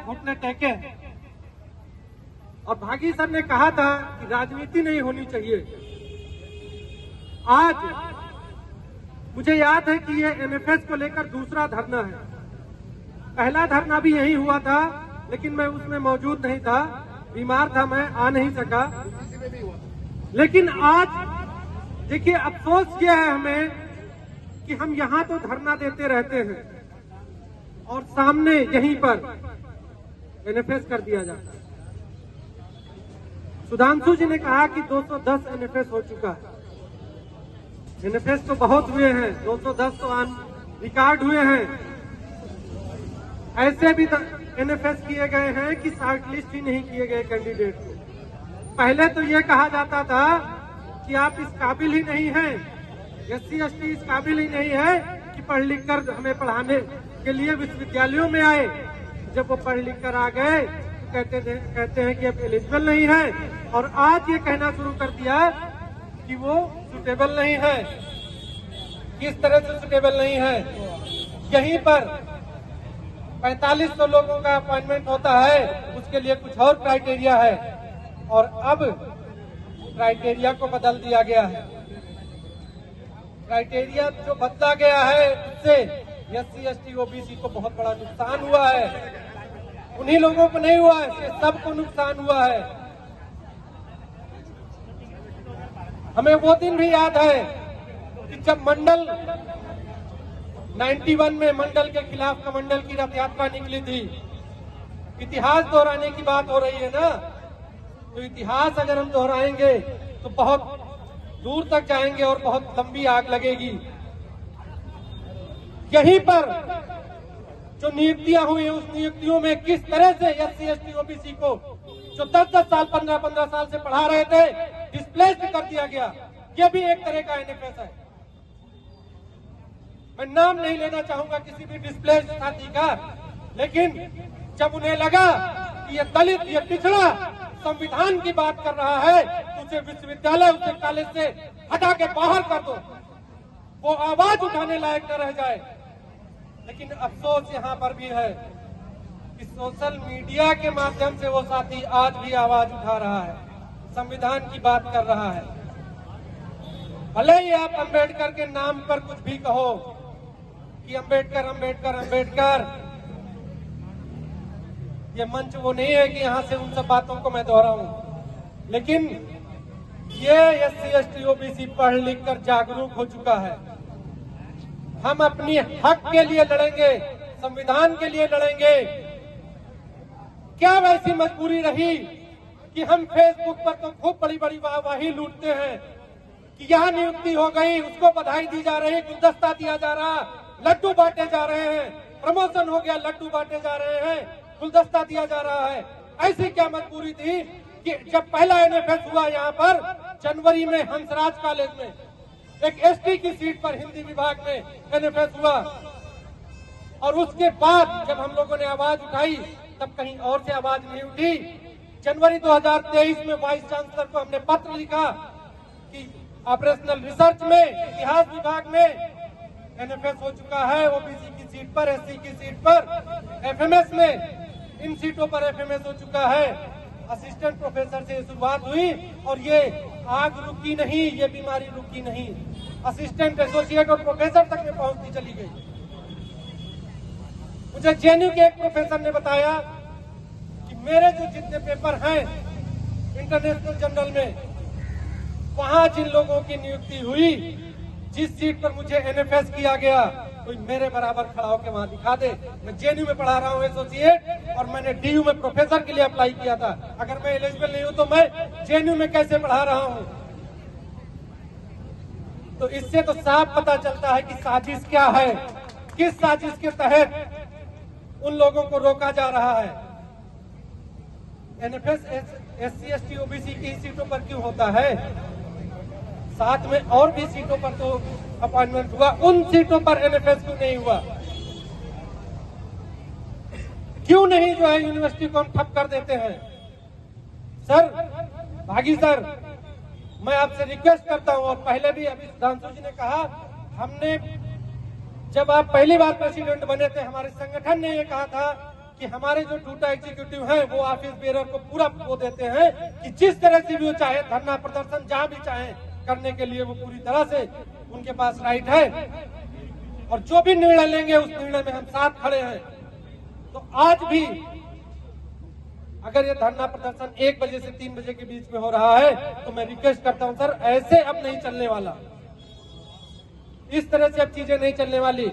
घुटने टेके हैं। और भागी सर ने कहा था कि राजनीति नहीं होनी चाहिए। आज मुझे याद है कि ये एनएफएस को लेकर दूसरा धरना है। पहला धरना भी यही हुआ था, लेकिन मैं उसमें मौजूद नहीं था, बीमार था, मैं आ नहीं सका। लेकिन आज देखिए, अफसोस किया है हमें कि हम यहां तो धरना देते रहते हैं और सामने यहीं पर एनएफएस कर दिया जाता है। सुधांशु जी ने कहा कि 210 एनएफएस हो चुका है। एनएफएस तो बहुत हुए हैं, 210 तो रिकॉर्ड हुए हैं। ऐसे भी एनएफएस किए गए हैं कि शॉर्ट लिस्ट ही नहीं किए गए कैंडिडेट को। पहले तो ये कहा जाता था कि आप इस काबिल ही नहीं हैं, SC ST इस काबिल ही नहीं है कि पढ़ लिख कर हमें पढ़ाने के लिए विश्वविद्यालयों में आए। जब वो पढ़ लिख कर आ गए तो कहते हैं कि अब एलिजिबल नहीं है, और आज ये कहना शुरू कर दिया कि वो सुटेबल नहीं है। किस तरह से सुटेबल नहीं है? यहीं पर 4500 लोगों का अपॉइंटमेंट होता है, उसके लिए कुछ और क्राइटेरिया है, और अब क्राइटेरिया को बदल दिया गया है। क्राइटेरिया जो बदला गया है उससे SC ST OBC को बहुत बड़ा नुकसान हुआ है। उन्हीं लोगों को नहीं हुआ है, सबको नुकसान हुआ है। हमें वो दिन भी याद है कि जब मंडल 91 में मंडल के खिलाफ कमंडल की रथ यात्रा निकली थी। इतिहास दोहराने की बात हो रही है ना, तो इतिहास अगर हम दोहराएंगे तो बहुत दूर तक जाएंगे और बहुत लंबी आग लगेगी। यहीं पर जो नियुक्तियां हुई, उस नियुक्तियों में किस तरह से SC ST OBC को जो 10-10 साल 15-15 साल से पढ़ा रहे थे, डिस्प्लेस कर दिया गया। यह भी एक तरह का एनएफएस है। मैं नाम नहीं लेना चाहूंगा किसी भी डिस्प्लेस साथी का, लेकिन जब उन्हें लगा कि ये दलित, ये पिछड़ा संविधान की बात कर रहा है, उसे विश्वविद्यालय, उसे कॉलेज से हटा के बाहर कर दो, वो आवाज उठाने लायक न रह जाए। लेकिन अफसोस यहाँ पर भी है कि सोशल मीडिया के माध्यम से वो साथी आज भी आवाज उठा रहा है, संविधान की बात कर रहा है। भले ही आप अंबेडकर के नाम पर कुछ भी कहो कि अंबेडकर अंबेडकर अंबेडकर, ये मंच वो नहीं है कि यहां से उन सब बातों को मैं दोहराऊं। लेकिन ये SC ST OBC पढ़ लिख कर जागरूक हो चुका है। हम अपनी हक के लिए लड़ेंगे, संविधान के लिए लड़ेंगे। क्या वैसी मजबूरी रही कि हम फेसबुक पर तो खूब बड़ी बड़ी वाहवाही लूटते हैं कि यहाँ नियुक्ति हो गई, उसको बधाई दी जा रही, गुलदस्ता दिया जा रहा, लड्डू बांटे जा रहे हैं, प्रमोशन हो गया, लड्डू बांटे जा रहे हैं, गुलदस्ता दिया जा रहा है। ऐसी क्या मजबूरी थी कि जब पहला एनएफएस हुआ यहाँ पर जनवरी में हंसराज कॉलेज में, एक ST की सीट पर हिंदी विभाग में एनएफएस हुआ, और उसके बाद जब हम लोगों ने आवाज उठाई तब कहीं और से आवाज नहीं उठी। जनवरी 2023 में वाइस चांसलर को हमने पत्र लिखा कि ऑपरेशनल रिसर्च में, इतिहास विभाग में एनएफएस हो चुका है, OBC की सीट पर, SC की सीट पर, FMS में इन सीटों पर FMS हो चुका है। असिस्टेंट प्रोफेसर से शुरुआत हुई और ये आग रुकी नहीं, ये बीमारी रुकी नहीं, असिस्टेंट, एसोसिएट और प्रोफेसर तक में पहुंचती चली गई। मुझे JNU के एक प्रोफेसर ने बताया कि मेरे जो जितने पेपर हैं इंटरनेशनल जर्नल में, वहां जिन लोगों की नियुक्ति हुई, जिस सीट पर मुझे एनएफएस किया गया, कोई मेरे बराबर खड़ा होकर वहां दिखा दे। मैं JNU में पढ़ा रहा हूं एसोसिएट, और मैंने DU में प्रोफेसर के लिए अप्लाई किया था। अगर मैं एलिजिबल नहीं हूं तो मैं JNU में कैसे पढ़ा रहा हूं? तो इससे तो साफ पता चलता है कि साजिश क्या है, किस साजिश के तहत उन लोगों को रोका जा रहा है। एनएफएस SC ST OBC की सीटों पर क्यों होता है? साथ में और भी सीटों पर तो अपॉइंटमेंट हुआ, उन सीटों पर एनएफएस क्यों नहीं हुआ? क्यों नहीं जो है यूनिवर्सिटी को हम ठप कर देते हैं? सर, भागी सर, मैं आपसे रिक्वेस्ट करता हूं, और पहले भी अभी सुधांशु जी ने कहा, हमने जब आप पहली बार प्रेसिडेंट बने थे, हमारे संगठन ने ये कहा था कि हमारे जो टूटा एग्जीक्यूटिव है वो ऑफिस बेरर को पूरा वो देते हैं कि जिस तरह से भी वो चाहे धरना प्रदर्शन जहां भी चाहे करने के लिए वो पूरी तरह से उनके पास राइट है, और जो भी निर्णय लेंगे उस निर्णय में हम साथ खड़े हैं। तो आज भी अगर ये धरना प्रदर्शन 1 बजे से 3 बजे के बीच में हो रहा है तो मैं रिक्वेस्ट करता हूं सर, ऐसे अब नहीं चलने वाला, इस तरह से अब चीजें नहीं चलने वाली।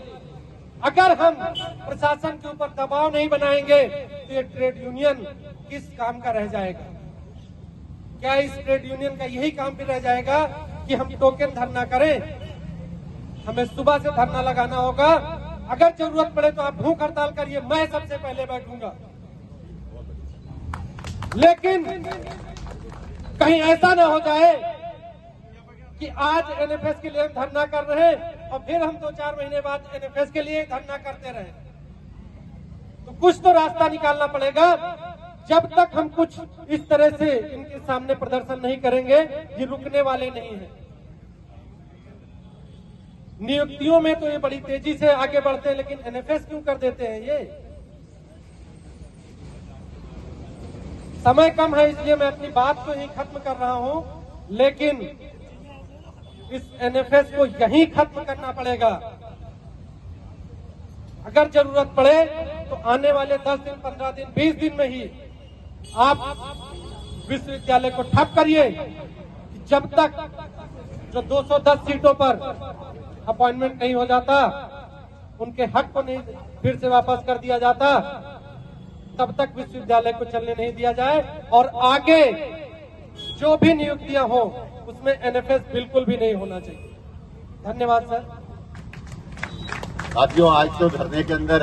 अगर हम प्रशासन के ऊपर दबाव नहीं बनाएंगे तो ये ट्रेड यूनियन किस काम का रह जाएगा? क्या इस ट्रेड यूनियन का यही काम भी रह जाएगा कि हम टोकन धरना करें? हमें सुबह से धरना लगाना होगा, अगर जरूरत पड़े तो आप भूख हड़ताल करिए, मैं सबसे पहले बैठूंगा। लेकिन कहीं ऐसा ना हो जाए कि आज एनएफएस के लिए हम धरना कर रहे हैं और फिर हम 2-4 महीने बाद एनएफएस के लिए धरना करते रहे। तो कुछ तो रास्ता निकालना पड़ेगा। जब तक हम कुछ इस तरह से इनके सामने प्रदर्शन नहीं करेंगे, ये रुकने वाले नहीं हैं। नियुक्तियों में तो ये बड़ी तेजी से आगे बढ़ते हैं, लेकिन एनएफएस क्यों कर देते हैं? ये समय कम है इसलिए मैं अपनी बात को यहीं खत्म कर रहा हूं, लेकिन इस एनएफएस को यहीं खत्म करना पड़ेगा। अगर जरूरत पड़े तो आने वाले 10 दिन, 15 दिन, 20 दिन में ही आप विश्वविद्यालय को ठप करिए। जब तक जो 210 सीटों पर अपॉइंटमेंट नहीं हो जाता, उनके हक को नहीं फिर से वापस कर दिया जाता, तब तक विश्वविद्यालय को चलने नहीं दिया जाए। और आगे जो भी नियुक्तियां हो उसमें एनएफएस बिल्कुल भी नहीं होना चाहिए। धन्यवाद सर। साथियों, आज तो धरने के अंदर